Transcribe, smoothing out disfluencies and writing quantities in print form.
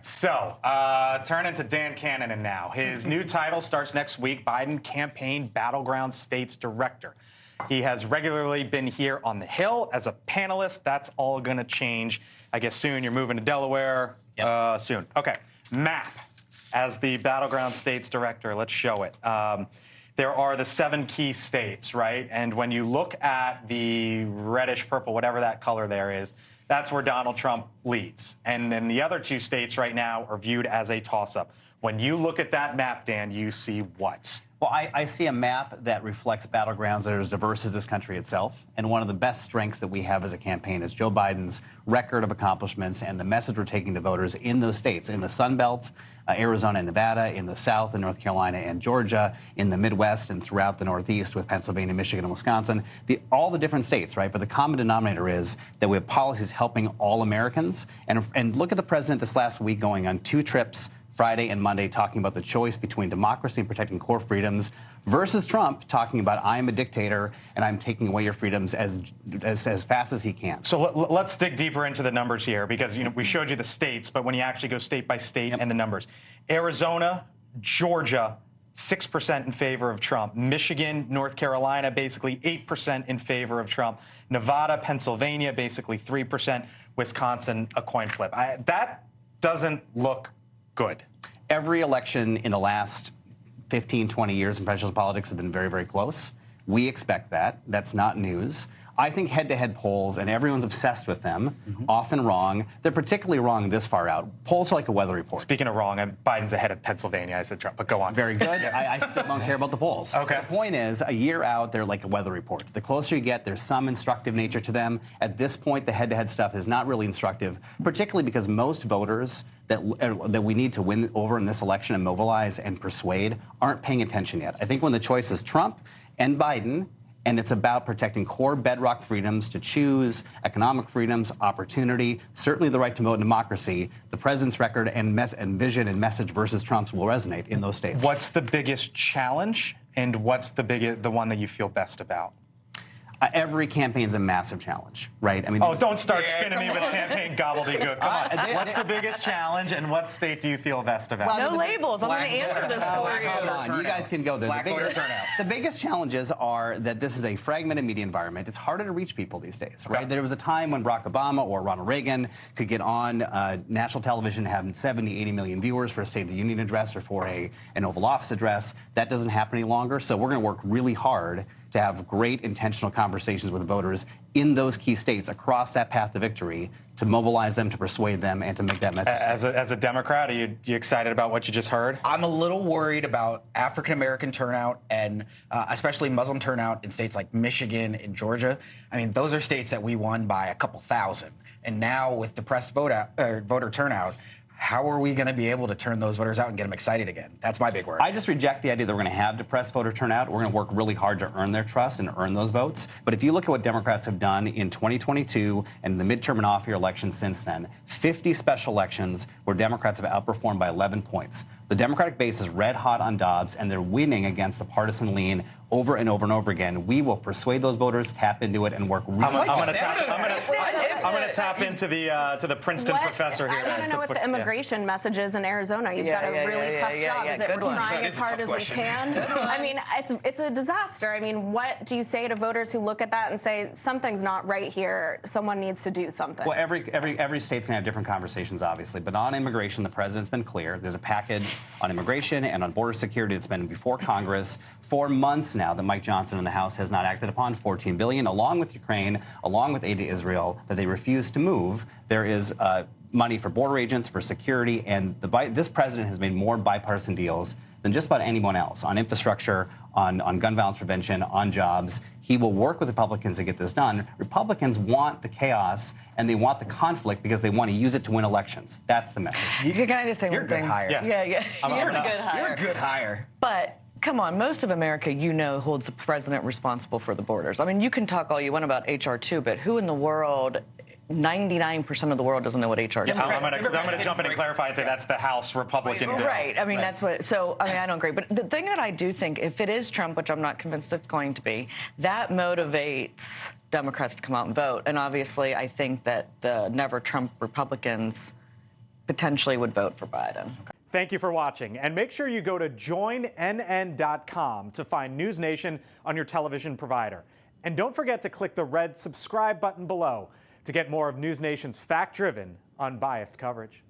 So, turning to Dan Kanninen now. His new title starts next week, Biden Campaign Battleground States Director. He has regularly been here on the Hill as a panelist. That's all going to change, I guess, soon. You're moving to Delaware soon. Okay, map as the Battleground States Director. Let's show it. There are the 7 key states, right? And when you look at the reddish purple, whatever that color there is, that's where Donald Trump leads. And then the other 2 states right now are viewed as a toss-up. When you look at that map, Dan, you see what? Well, I see a map that reflects battlegrounds that are as diverse as this country itself. And one of the best strengths that we have as a campaign is Joe Biden's record of accomplishments and the message we're taking to voters in those states, in the Sun Belt, Arizona and Nevada, in the South and North Carolina and Georgia, in the Midwest and throughout the Northeast with Pennsylvania, Michigan, and Wisconsin, all the different states, right? But the common denominator is that we have policies helping all Americans. And look at the president this last week going on 2 trips, Friday and Monday, talking about the choice between democracy and protecting core freedoms versus Trump talking about I am a dictator and I'm taking away your freedoms as fast as he can. So let's dig deeper into the numbers here because we showed you the states, but when you actually go state by state and the numbers, Arizona, Georgia, 6% in favor of Trump. Michigan, North Carolina, basically 8% in favor of Trump. Nevada, Pennsylvania, basically 3%. Wisconsin, a coin flip. That doesn't look good. Every election in the last 15, 20 years in presidential politics has been very, very close. We expect that. That's not news. I think head-to-head polls, and everyone's obsessed with them, often wrong. They're particularly wrong this far out. Polls are like a weather report. Speaking of wrong, Biden's ahead of Pennsylvania. I said Trump, but go on. Very good. I still don't care about the polls. Okay. The point is, a year out, they're like a weather report. The closer you get, there's some instructive nature to them. At this point, the head-to-head stuff is not really instructive, particularly because most voters that we need to win over in this election and mobilize and persuade aren't paying attention yet. I think when the choice is Trump and Biden, and it's about protecting core bedrock freedoms to choose, economic freedoms, opportunity, certainly the right to vote in democracy, the president's record and vision and message versus Trump's will resonate in those states. What's the biggest challenge, and what's the one that you feel best about? Every campaign's a massive challenge, right? I mean, oh, don't start spinning me with campaign gobbledygook. Come on. What's the biggest challenge, and what state do you feel best about? No labels. I'm going to answer this for you. Come on, you guys can go there. Black voter turnout. The biggest challenges are that this is a fragmented media environment. It's harder to reach people these days, right? There was a time when Barack Obama or Ronald Reagan could get on national television and have 70, 80 million viewers for a State of the Union address or for an Oval Office address. That doesn't happen any longer, so we're going to work really hard to have great intentional conversations with voters in those key states across that path to victory, to mobilize them, to persuade them, and to make that message. As a Democrat, are you excited about what you just heard? I'm a little worried about African-American turnout and especially Muslim turnout in states like Michigan and Georgia. I mean, those are states that we won by a couple thousand. And now with depressed voter turnout, how are we going to be able to turn those voters out and get them excited again? That's my big worry. I just reject the idea that we're going to have depressed voter turnout. We're going to work really hard to earn their trust and earn those votes. But if you look at what Democrats have done in 2022 and the midterm and off-year elections since then, 50 special elections where Democrats have outperformed by 11 points. The Democratic base is red hot on Dobbs, and they're winning against the partisan lean over and over and over again. We will persuade those voters, tap into it, and work really hard. I'm going to tap into the Princeton professor here. I want to know what the immigration message is in Arizona. You've got a really tough job. Is it we're trying as hard as we can? I mean, it's a disaster. I mean, what do you say to voters who look at that and say something's not right here? Someone needs to do something. Well, every state's going to have different conversations, obviously. But on immigration, the president's been clear. There's a package on immigration and on border security that's been before Congress for months now that Mike Johnson in the House has not acted upon. $14 billion, along with Ukraine, along with aid to Israel, that they refuse to move. There is money for border agents, for security, and this president has made more bipartisan deals than just about anyone else on infrastructure, on gun violence prevention, on jobs. He will work with Republicans to get this done. Republicans want the chaos and they want the conflict because they want to use it to win elections. That's the message. Can I just say You're one a good thing? hire. Yeah. You're a good hire. You're a good hire. But come on, most of America, holds the president responsible for the borders. I mean, you can talk all you want about H.R. 2, but who in the world 99% of the world doesn't know what HR is. I'm going to jump in and clarify and say that's the House Republican bill. Right. I mean, that's what. So, I mean, I don't agree. But the thing that I do think, if it is Trump, which I'm not convinced it's going to be, that motivates Democrats to come out and vote. And obviously, I think that the never Trump Republicans potentially would vote for Biden. Thank you for watching, and make sure you go to joinnn.com to find NewsNation on your television provider. And don't forget to click the red subscribe button below to get more of NewsNation's fact-driven, unbiased coverage.